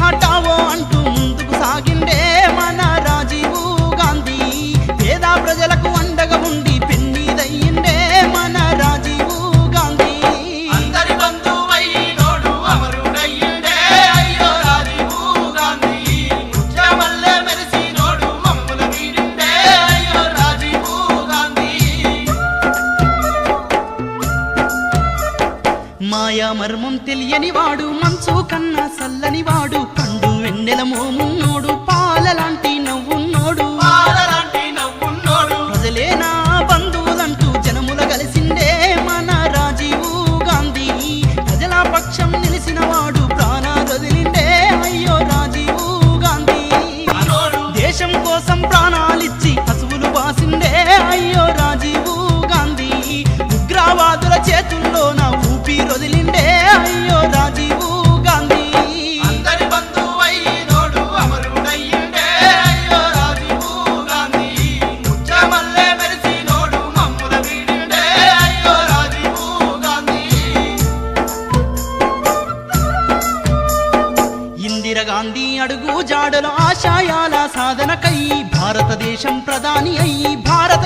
హటావో అంటూ ముందుకు సాగిండే మన రాజీవ్ గాంధీ పేద ప్రజలకు అండగా ఉండి పెన్నీదయ్యిండే మన రాజీవ్ గాంధీ అందరి బంధువైనోడు అమరుడయ్యిండే అయ్యో రాజీవ్ గాంధీ ఉద్యమల్లే మెరిసినోడు మమ్ముల వీడిండే అయ్యో రాజీవ్ గాంధీ మాయా మర్మం తెలియని వాడు మంచు కన్నా సల్లని వాడు పండు వెన్నెల మోమున్నోడు పాలలాంటి నవ్వున్నోడు పాలలాంటి నవ్వున్నోడు ప్రజలే నా బంధువులంటూ జనముల కలిసిండే మన రాజీవ్ గాంధీ ప్రజల పక్షం నిలిసిన వాడు ప్రాణాలొదిలిండే అయ్యో రాజీవ్ గాంధీ మనోడు దేశం కోసం ప్రాణాలిచ్చి పశువులు బాసిండే అయ్యో రాజీవ్ గాంధీ ఉగ్రవాదుల చేతుల్లో నా ఊపిరొదిలిండే అయ్యో రాజీవ్ గాంధీ అందరి బంధువైనోడు అమరుడయ్యిండే అయ్యో రాజీవ్ గాంధీ ఉద్యమల్లే మెరిసినోడు మమ్ముల వీడిండే అయ్యో రాజీవ్ గాంధీ ఇందిరాగాంధీ అడుగు జాడల ఆశయాల సాధనకై భారతదేశం ప్రధాని అయి భారత